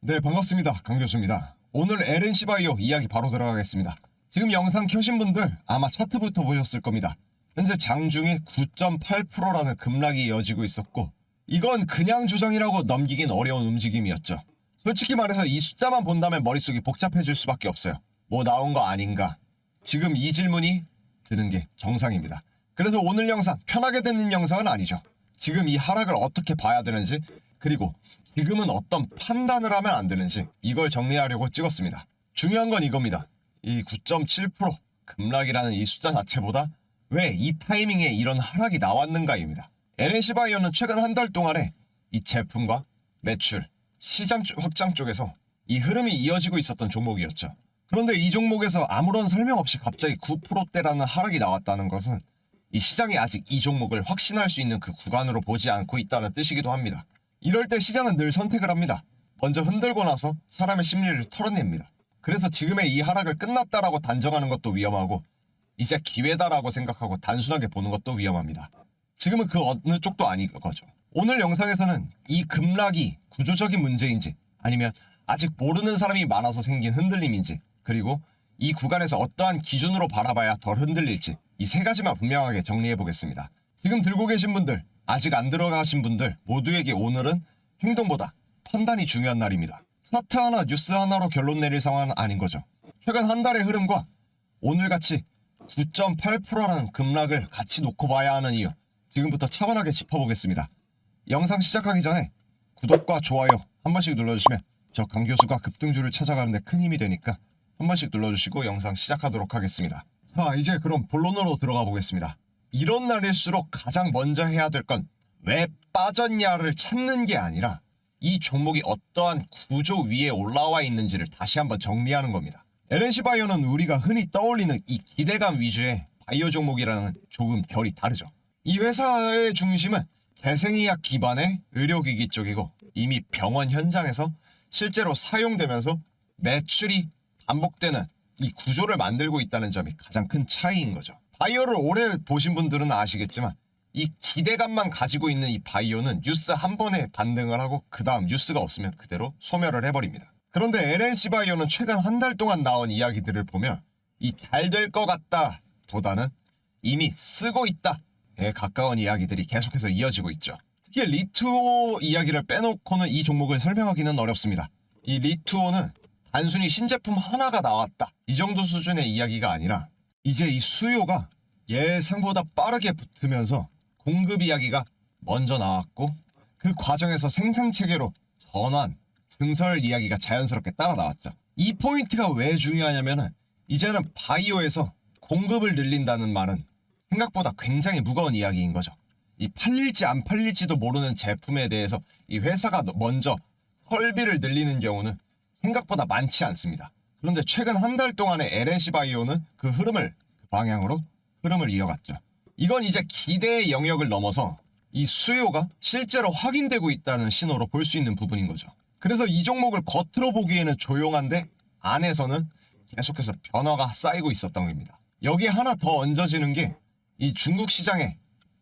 네, 반갑습니다. 강 교수입니다. 오늘 LNC 바이오 이야기 바로 들어가겠습니다. 지금 영상 켜신 분들 아마 차트부터 보셨을 겁니다. 현재 장중에 9.8%라는 급락이 이어지고 있었고, 이건 그냥 조정이라고 넘기긴 어려운 움직임이었죠. 솔직히 말해서 이 숫자만 본다면 머릿속이 복잡해질 수밖에 없어요. 뭐 나온 거 아닌가? 지금 이 질문이 드는 게 정상입니다. 그래서 오늘 영상 편하게 듣는 영상은 아니죠. 지금 이 하락을 어떻게 봐야 되는지, 그리고 지금은 어떤 판단을 하면 안 되는지 이걸 정리하려고 찍었습니다. 중요한 건 이겁니다. 이 9.7% 급락이라는 이 숫자 자체보다 왜 이 타이밍에 이런 하락이 나왔는가입니다. LNC 바이오는 최근 한 달 동안에 이 제품과 매출, 시장 확장 쪽에서 이 흐름이 이어지고 있었던 종목이었죠. 그런데 이 종목에서 아무런 설명 없이 갑자기 9%대라는 하락이 나왔다는 것은 이 시장이 아직 이 종목을 확신할 수 있는 그 구간으로 보지 않고 있다는 뜻이기도 합니다. 이럴 때 시장은 늘 선택을 합니다. 먼저 흔들고 나서 사람의 심리를 털어냅니다. 그래서 지금의 이 하락을 끝났다라고 단정하는 것도 위험하고, 이제 기회다라고 생각하고 단순하게 보는 것도 위험합니다. 지금은 그 어느 쪽도 아닌 거죠. 오늘 영상에서는 이 급락이 구조적인 문제인지, 아니면 아직 모르는 사람이 많아서 생긴 흔들림인지, 그리고 이 구간에서 어떠한 기준으로 바라봐야 덜 흔들릴지, 이 세 가지만 분명하게 정리해 보겠습니다. 지금 들고 계신 분들, 아직 안 들어가신 분들 모두에게 오늘은 행동보다 판단이 중요한 날입니다. 차트 하나, 뉴스 하나로 결론 내릴 상황은 아닌 거죠. 최근 한 달의 흐름과 오늘같이 9.8%라는 급락을 같이 놓고 봐야 하는 이유, 지금부터 차분하게 짚어보겠습니다. 영상 시작하기 전에 구독과 좋아요 한 번씩 눌러주시면 저 강 교수가 급등주를 찾아가는 데 큰 힘이 되니까 한 번씩 눌러주시고 영상 시작하도록 하겠습니다. 자, 이제 그럼 본론으로 들어가 보겠습니다. 이런 날일수록 가장 먼저 해야 될 건 왜 빠졌냐를 찾는 게 아니라 이 종목이 어떠한 구조 위에 올라와 있는지를 다시 한번 정리하는 겁니다. LNC 바이오는 우리가 흔히 떠올리는 이 기대감 위주의 바이오 종목이라는 조금 결이 다르죠. 이 회사의 중심은 재생의학 기반의 의료기기 쪽이고, 이미 병원 현장에서 실제로 사용되면서 매출이 반복되는 이 구조를 만들고 있다는 점이 가장 큰 차이인 거죠. 바이오를 오래 보신 분들은 아시겠지만 이 기대감만 가지고 있는 이 바이오는 뉴스 한 번에 반등을 하고 그 다음 뉴스가 없으면 그대로 소멸을 해버립니다. 그런데 LNC 바이오는 최근 한 달 동안 나온 이야기들을 보면 이 잘 될 것 같다 보다는 이미 쓰고 있다에 가까운 이야기들이 계속해서 이어지고 있죠. 특히 리투오 이야기를 빼놓고는 이 종목을 설명하기는 어렵습니다. 이 리투오는 단순히 신제품 하나가 나왔다 이 정도 수준의 이야기가 아니라 이제 이 수요가 예상보다 빠르게 붙으면서 공급 이야기가 먼저 나왔고, 그 과정에서 생산체계로 전환, 증설 이야기가 자연스럽게 따라 나왔죠. 이 포인트가 왜 중요하냐면은 이제는 바이오에서 공급을 늘린다는 말은 생각보다 굉장히 무거운 이야기인 거죠. 이 팔릴지 안 팔릴지도 모르는 제품에 대해서 이 회사가 먼저 설비를 늘리는 경우는 생각보다 많지 않습니다. 그런데 최근 한 달 동안의 LNC 바이오는 그 흐름을, 그 방향으로 흐름을 이어갔죠. 이건 이제 기대의 영역을 넘어서 이 수요가 실제로 확인되고 있다는 신호로 볼 수 있는 부분인 거죠. 그래서 이 종목을 겉으로 보기에는 조용한데 안에서는 계속해서 변화가 쌓이고 있었던 겁니다. 여기에 하나 더 얹어지는 게 이 중국 시장의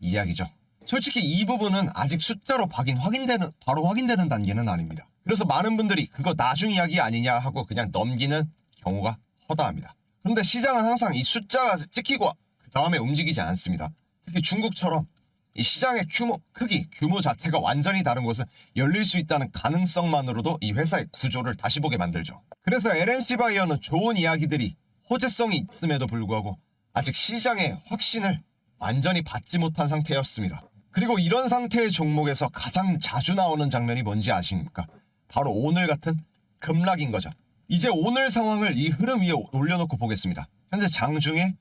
이야기죠. 솔직히 이 부분은 아직 숫자로 바로 확인되는 단계는 아닙니다. 그래서 많은 분들이 그거 나중 이야기 아니냐 하고 그냥 넘기는 경우가 허다합니다. 그런데 시장은 항상 이 숫자가 찍히고 그 다음에 움직이지 않습니다. 특히 중국처럼 이 시장의 규모 자체가 완전히 다른 곳은 열릴 수 있다는 가능성만으로도 이 회사의 구조를 다시 보게 만들죠. 그래서 LNC 바이오는 좋은 이야기들이 호재성이 있음에도 불구하고 아직 시장의 확신을 완전히 받지 못한 상태였습니다. 그리고 이런 상태의 종목에서 가장 자주 나오는 장면이 뭔지 아십니까? 바로 오늘 같은 급락인 거죠. 이제 오늘 상황을 이 흐름 위에 올려놓고 보겠습니다. 현재 장중에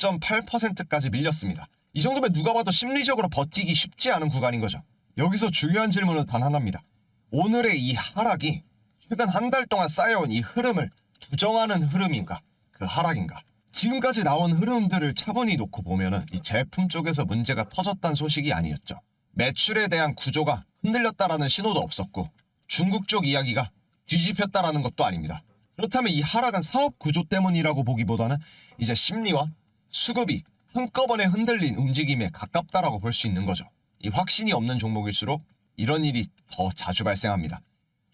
9.8%까지 밀렸습니다. 이 정도면 누가 봐도 심리적으로 버티기 쉽지 않은 구간인 거죠. 여기서 중요한 질문은 단 하나입니다. 오늘의 이 하락이 최근 한 달 동안 쌓여온 이 흐름을 부정하는 흐름인가? 그 하락인가? 지금까지 나온 흐름들을 차분히 놓고 보면은 이 제품 쪽에서 문제가 터졌다는 소식이 아니었죠. 매출에 대한 구조가 흔들렸다라는 신호도 없었고, 중국 쪽 이야기가 뒤집혔다라는 것도 아닙니다. 그렇다면 이 하락은 사업 구조 때문이라고 보기보다는 이제 심리와 수급이 한꺼번에 흔들린 움직임에 가깝다라고 볼 수 있는 거죠. 이 확신이 없는 종목일수록 이런 일이 더 자주 발생합니다.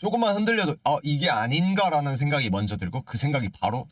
조금만 흔들려도 이게 아닌가라는 생각이 먼저 들고 그 생각이 바로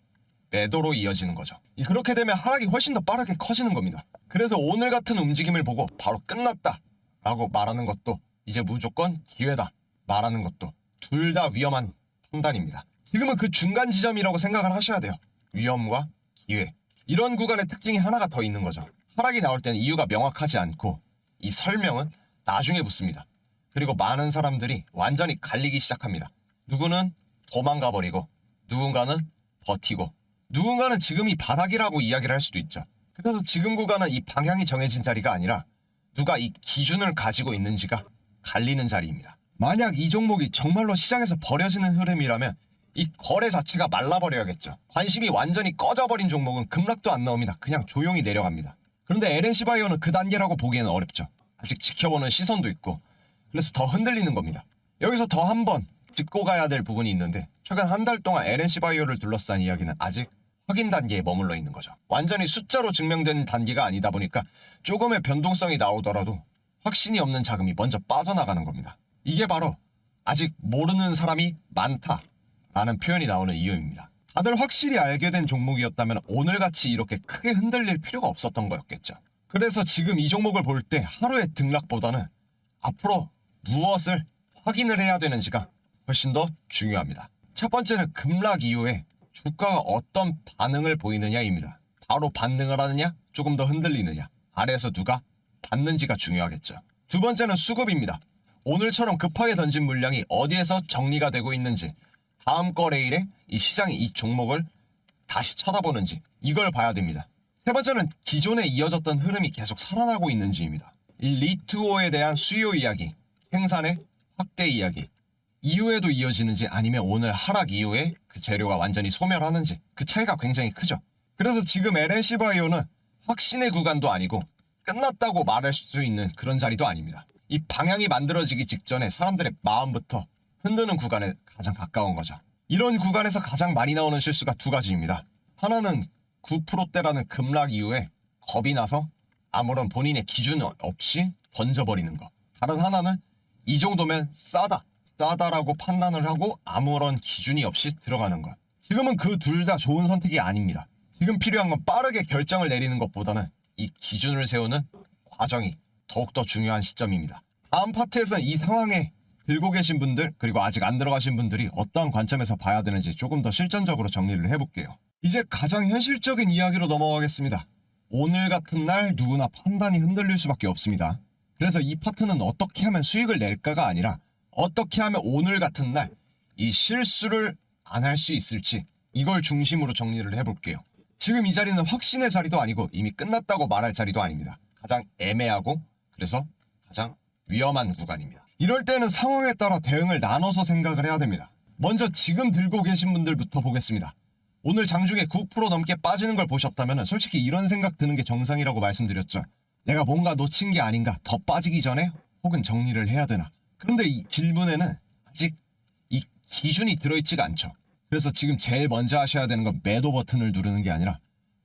매도로 이어지는 거죠. 그렇게 되면 하락이 훨씬 더 빠르게 커지는 겁니다. 그래서 오늘 같은 움직임을 보고 바로 끝났다 라고 말하는 것도 이제 무조건 기회다 말하는 것도 둘 다 위험한 판단입니다. 지금은 그 중간 지점이라고 생각을 하셔야 돼요. 위험과 기회. 이런 구간의 특징이 하나가 더 있는 거죠. 하락이 나올 때는 이유가 명확하지 않고 이 설명은 나중에 붙습니다. 그리고 많은 사람들이 완전히 갈리기 시작합니다. 누구는 도망가 버리고 누군가는 버티고 누군가는 지금이 바닥이라고 이야기를 할 수도 있죠. 그래서 지금 구간은 이 방향이 정해진 자리가 아니라 누가 이 기준을 가지고 있는지가 갈리는 자리입니다. 만약 이 종목이 정말로 시장에서 버려지는 흐름이라면 이 거래 자체가 말라버려야겠죠. 관심이 완전히 꺼져버린 종목은 급락도 안 나옵니다. 그냥 조용히 내려갑니다. 그런데 LNC바이오는 그 단계라고 보기에는 어렵죠. 아직 지켜보는 시선도 있고 그래서 더 흔들리는 겁니다. 여기서 더 한 번 짚고 가야 될 부분이 있는데 최근 한 달 동안 LNC바이오를 둘러싼 이야기는 아직 확인 단계에 머물러 있는 거죠. 완전히 숫자로 증명된 단계가 아니다 보니까 조금의 변동성이 나오더라도 확신이 없는 자금이 먼저 빠져나가는 겁니다. 이게 바로 아직 모르는 사람이 많다라는 표현이 나오는 이유입니다. 다들 확실히 알게 된 종목이었다면 오늘같이 이렇게 크게 흔들릴 필요가 없었던 거였겠죠. 그래서 지금 이 종목을 볼 때 하루의 등락보다는 앞으로 무엇을 확인을 해야 되는지가 훨씬 더 중요합니다. 첫 번째는 급락 이후에 주가가 어떤 반응을 보이느냐입니다. 바로 반등을 하느냐, 조금 더 흔들리느냐, 아래에서 누가 받는지가 중요하겠죠. 두 번째는 수급입니다. 오늘처럼 급하게 던진 물량이 어디에서 정리가 되고 있는지, 다음 거래일에 이 시장이 이 종목을 다시 쳐다보는지 이걸 봐야 됩니다. 세 번째는 기존에 이어졌던 흐름이 계속 살아나고 있는지입니다. 이 리투오에 대한 수요 이야기, 생산의 확대 이야기 이후에도 이어지는지 아니면 오늘 하락 이후에 그 재료가 완전히 소멸하는지 그 차이가 굉장히 크죠. 그래서 지금 LNC바이오는 확신의 구간도 아니고 끝났다고 말할 수 있는 그런 자리도 아닙니다. 이 방향이 만들어지기 직전에 사람들의 마음부터 흔드는 구간에 가장 가까운 거죠. 이런 구간에서 가장 많이 나오는 실수가 두 가지입니다. 하나는 9%대라는 급락 이후에 겁이 나서 아무런 본인의 기준 없이 던져버리는 거. 다른 하나는 이 정도면 싸다라고 판단을 하고 아무런 기준이 없이 들어가는 것. 지금은 그 둘 다 좋은 선택이 아닙니다. 지금 필요한 건 빠르게 결정을 내리는 것보다는 이 기준을 세우는 과정이 더욱더 중요한 시점입니다. 다음 파트에서는 이 상황에 들고 계신 분들 그리고 아직 안 들어가신 분들이 어떠한 관점에서 봐야 되는지 조금 더 실전적으로 정리를 해볼게요. 이제 가장 현실적인 이야기로 넘어가겠습니다. 오늘 같은 날 누구나 판단이 흔들릴 수밖에 없습니다. 그래서 이 파트는 어떻게 하면 수익을 낼까가 아니라 어떻게 하면 오늘 같은 날 이 실수를 안 할 수 있을지 이걸 중심으로 정리를 해볼게요. 지금 이 자리는 확신의 자리도 아니고 이미 끝났다고 말할 자리도 아닙니다. 가장 애매하고 그래서 가장 위험한 구간입니다. 이럴 때는 상황에 따라 대응을 나눠서 생각을 해야 됩니다. 먼저 지금 들고 계신 분들부터 보겠습니다. 오늘 장중에 9% 넘게 빠지는 걸 보셨다면 솔직히 이런 생각 드는 게 정상이라고 말씀드렸죠. 내가 뭔가 놓친 게 아닌가, 더 빠지기 전에 혹은 정리를 해야 되나. 그런데 이 질문에는 아직 이 기준이 들어있지가 않죠. 그래서 지금 제일 먼저 하셔야 되는 건 매도 버튼을 누르는 게 아니라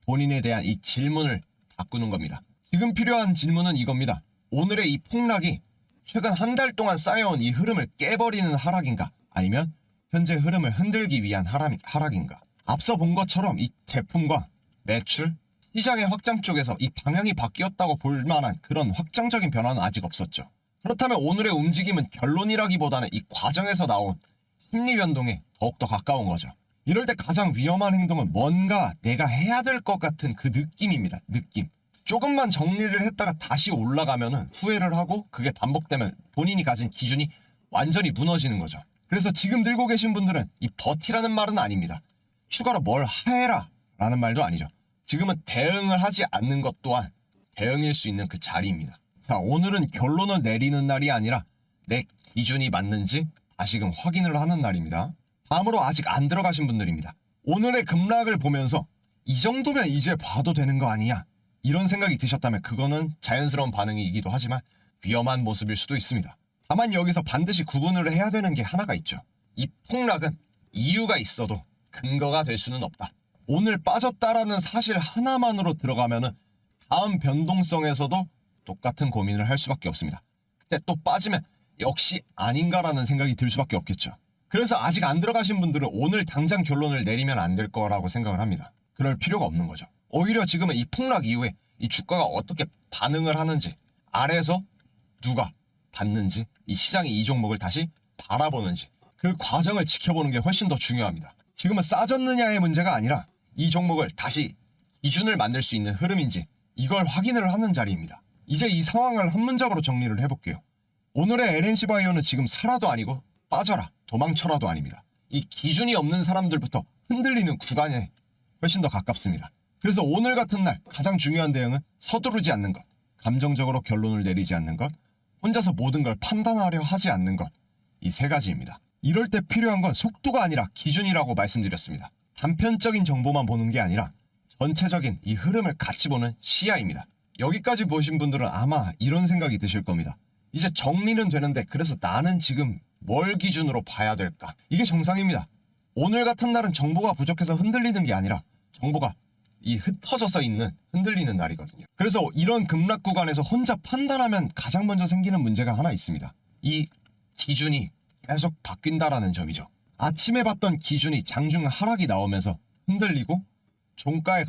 본인에 대한 이 질문을 바꾸는 겁니다. 지금 필요한 질문은 이겁니다. 오늘의 이 폭락이 최근 한 달 동안 쌓여온 이 흐름을 깨버리는 하락인가? 아니면 현재 흐름을 흔들기 위한 하락인가? 앞서 본 것처럼 이 제품과 매출, 시장의 확장 쪽에서 이 방향이 바뀌었다고 볼 만한 그런 확장적인 변화는 아직 없었죠. 그렇다면 오늘의 움직임은 결론이라기보다는 이 과정에서 나온 심리 변동에 더욱더 가까운 거죠. 이럴 때 가장 위험한 행동은 뭔가 내가 해야 될 것 같은 그 느낌입니다. 느낌. 조금만 정리를 했다가 다시 올라가면은 후회를 하고 그게 반복되면 본인이 가진 기준이 완전히 무너지는 거죠. 그래서 지금 들고 계신 분들은 이 버티라는 말은 아닙니다. 추가로 뭘 해라 라는 말도 아니죠. 지금은 대응을 하지 않는 것 또한 대응일 수 있는 그 자리입니다. 자, 오늘은 결론을 내리는 날이 아니라 내 기준이 맞는지 다시금 확인을 하는 날입니다. 다음으로 아직 안 들어가신 분들입니다. 오늘의 급락을 보면서 이 정도면 이제 봐도 되는 거 아니야? 이런 생각이 드셨다면 그거는 자연스러운 반응이기도 하지만 위험한 모습일 수도 있습니다. 다만 여기서 반드시 구분을 해야 되는 게 하나가 있죠. 이 폭락은 이유가 있어도 근거가 될 수는 없다. 오늘 빠졌다라는 사실 하나만으로 들어가면은 다음 변동성에서도 똑같은 고민을 할 수밖에 없습니다. 그때 또 빠지면 역시 아닌가라는 생각이 들 수밖에 없겠죠. 그래서 아직 안 들어가신 분들은 오늘 당장 결론을 내리면 안 될 거라고 생각을 합니다. 그럴 필요가 없는 거죠. 오히려 지금은 이 폭락 이후에 이 주가가 어떻게 반응을 하는지, 아래에서 누가 받는지, 이 시장이 이 종목을 다시 바라보는지, 그 과정을 지켜보는 게 훨씬 더 중요합니다. 지금은 싸졌느냐의 문제가 아니라 이 종목을 다시 기준을 만들 수 있는 흐름인지 이걸 확인을 하는 자리입니다. 이제 이 상황을 한 문장으로 정리를 해볼게요. 오늘의 LNC바이오는 지금 사라도 아니고 빠져라, 도망쳐라도 아닙니다. 이 기준이 없는 사람들부터 흔들리는 구간에 훨씬 더 가깝습니다. 그래서 오늘 같은 날 가장 중요한 대응은 서두르지 않는 것, 감정적으로 결론을 내리지 않는 것, 혼자서 모든 걸 판단하려 하지 않는 것, 이 세 가지입니다. 이럴 때 필요한 건 속도가 아니라 기준이라고 말씀드렸습니다. 단편적인 정보만 보는 게 아니라 전체적인 이 흐름을 같이 보는 시야입니다. 여기까지 보신 분들은 아마 이런 생각이 드실 겁니다. 이제 정리는 되는데 그래서 나는 지금 뭘 기준으로 봐야 될까? 이게 정상입니다. 오늘 같은 날은 정보가 부족해서 흔들리는 게 아니라 정보가 이 흩어져서 있는 흔들리는 날이거든요. 그래서 이런 급락 구간에서 혼자 판단하면 가장 먼저 생기는 문제가 하나 있습니다. 이 기준이 계속 바뀐다라는 점이죠. 아침에 봤던 기준이 장중 하락이 나오면서 흔들리고 종가에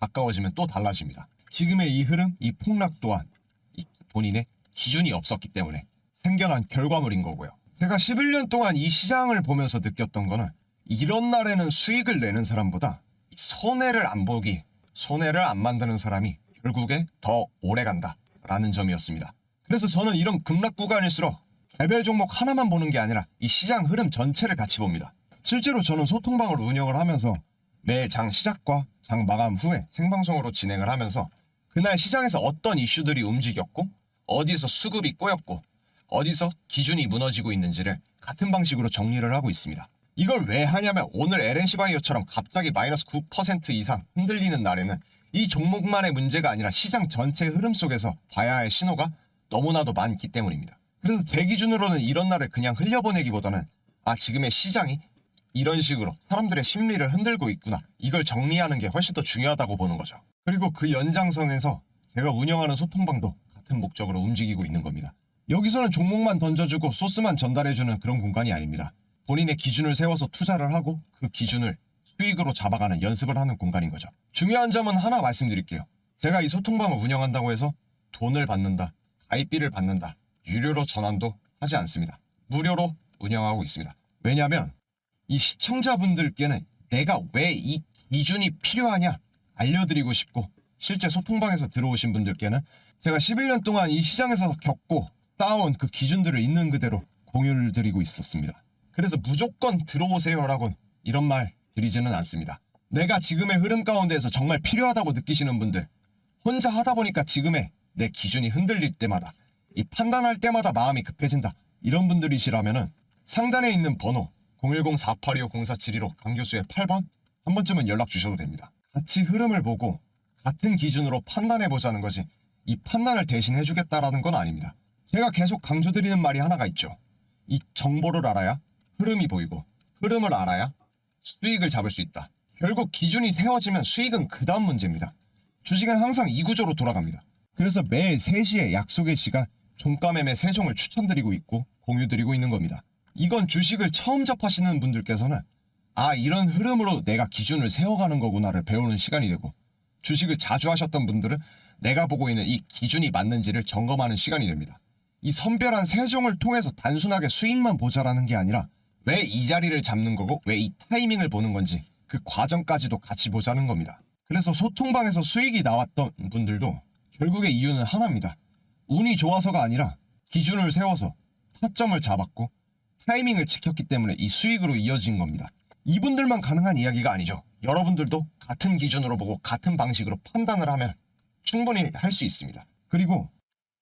가까워지면 또 달라집니다. 지금의 이 흐름, 이 폭락 또한 이 본인의 기준이 없었기 때문에 생겨난 결과물인 거고요. 제가 11년 동안 이 시장을 보면서 느꼈던 거는 이런 날에는 수익을 내는 사람보다 손해를 안 만드는 사람이 결국에 더 오래 간다라는 점이었습니다. 그래서 저는 이런 급락 구간일수록 개별 종목 하나만 보는 게 아니라 이 시장 흐름 전체를 같이 봅니다. 실제로 저는 소통방을 운영을 하면서 매일 장 시작과 장 마감 후에 생방송으로 진행을 하면서 그날 시장에서 어떤 이슈들이 움직였고 어디서 수급이 꼬였고 어디서 기준이 무너지고 있는지를 같은 방식으로 정리를 하고 있습니다. 이걸 왜 하냐면 오늘 LNC바이오처럼 갑자기 마이너스 9% 이상 흔들리는 날에는 이 종목만의 문제가 아니라 시장 전체 흐름 속에서 봐야 할 신호가 너무나도 많기 때문입니다. 그래서 제 기준으로는 이런 날을 그냥 흘려보내기보다는 지금의 시장이 이런 식으로 사람들의 심리를 흔들고 있구나, 이걸 정리하는 게 훨씬 더 중요하다고 보는 거죠. 그리고 그 연장선에서 제가 운영하는 소통방도 같은 목적으로 움직이고 있는 겁니다. 여기서는 종목만 던져주고 소스만 전달해주는 그런 공간이 아닙니다. 본인의 기준을 세워서 투자를 하고 그 기준을 수익으로 잡아가는 연습을 하는 공간인 거죠. 중요한 점은 하나 말씀드릴게요. 제가 이 소통방을 운영한다고 해서 돈을 받는다, 가입비를 받는다, 유료로 전환도 하지 않습니다. 무료로 운영하고 있습니다. 왜냐하면 이 시청자분들께는 내가 왜 이 기준이 필요하냐 알려드리고 싶고, 실제 소통방에서 들어오신 분들께는 제가 11년 동안 이 시장에서 겪고 쌓아온 그 기준들을 있는 그대로 공유를 드리고 있었습니다. 그래서 무조건 들어오세요라고 이런 말 드리지는 않습니다. 내가 지금의 흐름 가운데에서 정말 필요하다고 느끼시는 분들, 혼자 하다 보니까 지금의 내 기준이 흔들릴 때마다, 이 판단할 때마다 마음이 급해진다, 이런 분들이시라면은 상단에 있는 번호 010-4825-0472로 강교수의 8번 한 번쯤은 연락 주셔도 됩니다. 같이 흐름을 보고 같은 기준으로 판단해보자는 거지, 이 판단을 대신 해주겠다라는 건 아닙니다. 제가 계속 강조드리는 말이 하나가 있죠. 이 정보를 알아야 흐름이 보이고, 흐름을 알아야 수익을 잡을 수 있다. 결국 기준이 세워지면 수익은 그 다음 문제입니다. 주식은 항상 이 구조로 돌아갑니다. 그래서 매일 3시에 약속의 시간 종가매매 3종을 추천드리고 있고 공유드리고 있는 겁니다. 이건 주식을 처음 접하시는 분들께서는 이런 흐름으로 내가 기준을 세워가는 거구나를 배우는 시간이 되고, 주식을 자주 하셨던 분들은 내가 보고 있는 이 기준이 맞는지를 점검하는 시간이 됩니다. 이 선별한 3종을 통해서 단순하게 수익만 보자라는 게 아니라 왜 이 자리를 잡는 거고 왜 이 타이밍을 보는 건지 그 과정까지도 같이 보자는 겁니다. 그래서 소통방에서 수익이 나왔던 분들도 결국의 이유는 하나입니다. 운이 좋아서가 아니라 기준을 세워서 타점을 잡았고 타이밍을 지켰기 때문에 이 수익으로 이어진 겁니다. 이분들만 가능한 이야기가 아니죠. 여러분들도 같은 기준으로 보고 같은 방식으로 판단을 하면 충분히 할 수 있습니다. 그리고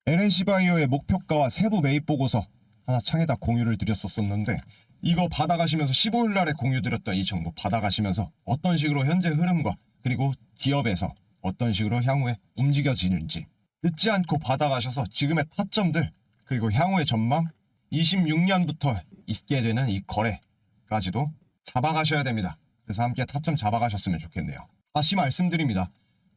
LNC바이오의 목표가와 세부 매입 보고서 하나 창에다 공유를 드렸었는데, 이거 받아가시면서 15일날에 공유드렸던 이 정보 받아가시면서 어떤 식으로 현재 흐름과 그리고 기업에서 어떤 식으로 향후에 움직여지는지 늦지 않고 받아가셔서 지금의 타점들 그리고 향후의 전망, 26년부터 있게 되는 이 거래까지도 잡아가셔야 됩니다. 그래서 함께 타점 잡아가셨으면 좋겠네요. 다시 말씀드립니다.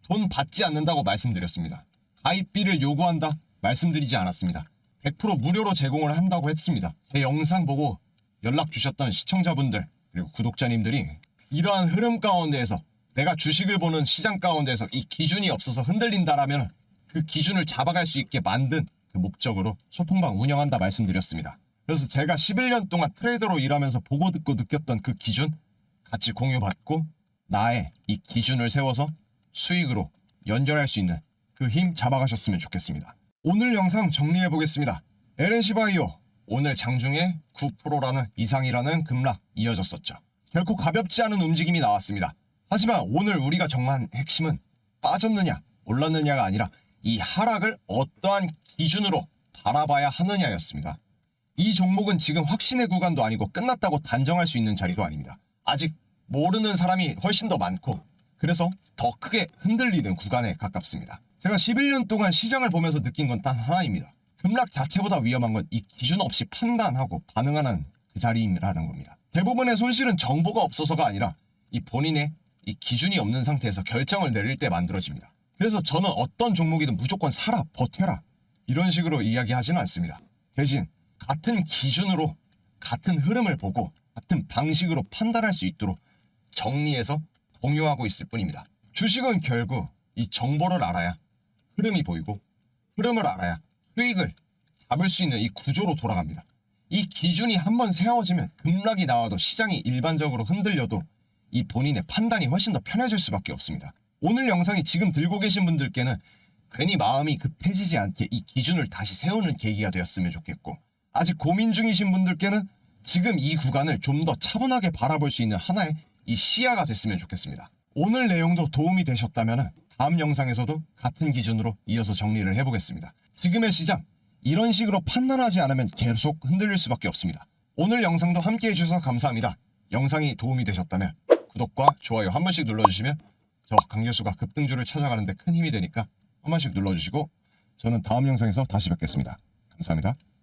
돈 받지 않는다고 말씀드렸습니다. 가입비를 요구한다 말씀드리지 않았습니다. 100% 무료로 제공을 한다고 했습니다. 제 영상 보고 연락 주셨던 시청자분들 그리고 구독자님들이 이러한 흐름 가운데에서 내가 주식을 보는 시장 가운데에서 이 기준이 없어서 흔들린다라면 그 기준을 잡아갈 수 있게 만든 그 목적으로 소통방 운영한다 말씀드렸습니다. 그래서 제가 11년 동안 트레이더로 일하면서 보고 듣고 느꼈던 그 기준 같이 공유받고 나의 이 기준을 세워서 수익으로 연결할 수 있는 그 힘 잡아가셨으면 좋겠습니다. 오늘 영상 정리해 보겠습니다. LNC바이오 오늘 장중에 9%라는 이상이라는 급락 이어졌었죠. 결코 가볍지 않은 움직임이 나왔습니다. 하지만 오늘 우리가 정한 핵심은 빠졌느냐 올랐느냐가 아니라 이 하락을 어떠한 기준으로 바라봐야 하느냐였습니다. 이 종목은 지금 확신의 구간도 아니고 끝났다고 단정할 수 있는 자리도 아닙니다. 아직 모르는 사람이 훨씬 더 많고 그래서 더 크게 흔들리는 구간에 가깝습니다. 제가 11년 동안 시장을 보면서 느낀 건 단 하나입니다. 급락 자체보다 위험한 건 이 기준 없이 판단하고 반응하는 그 자리라는 겁니다. 대부분의 손실은 정보가 없어서가 아니라 이 본인의 이 기준이 없는 상태에서 결정을 내릴 때 만들어집니다. 그래서 저는 어떤 종목이든 무조건 사라, 버텨라 이런 식으로 이야기하지는 않습니다. 대신 같은 기준으로 같은 흐름을 보고 같은 방식으로 판단할 수 있도록 정리해서 공유하고 있을 뿐입니다. 주식은 결국 이 정보를 알아야 흐름이 보이고 흐름을 알아야 수익을 잡을 수 있는 이 구조로 돌아갑니다. 이 기준이 한번 세워지면 급락이 나와도 시장이 일반적으로 흔들려도 이 본인의 판단이 훨씬 더 편해질 수밖에 없습니다. 오늘 영상이 지금 들고 계신 분들께는 괜히 마음이 급해지지 않게 이 기준을 다시 세우는 계기가 되었으면 좋겠고 아직 고민 중이신 분들께는 지금 이 구간을 좀 더 차분하게 바라볼 수 있는 하나의 이 시야가 됐으면 좋겠습니다. 오늘 내용도 도움이 되셨다면 다음 영상에서도 같은 기준으로 이어서 정리를 해보겠습니다. 지금의 시장 이런 식으로 판단하지 않으면 계속 흔들릴 수밖에 없습니다. 오늘 영상도 함께 해주셔서 감사합니다. 영상이 도움이 되셨다면 구독과 좋아요 한 번씩 눌러주시면 저 강교수가 급등주를 찾아가는 데 큰 힘이 되니까 한 번씩 눌러주시고 저는 다음 영상에서 다시 뵙겠습니다. 감사합니다.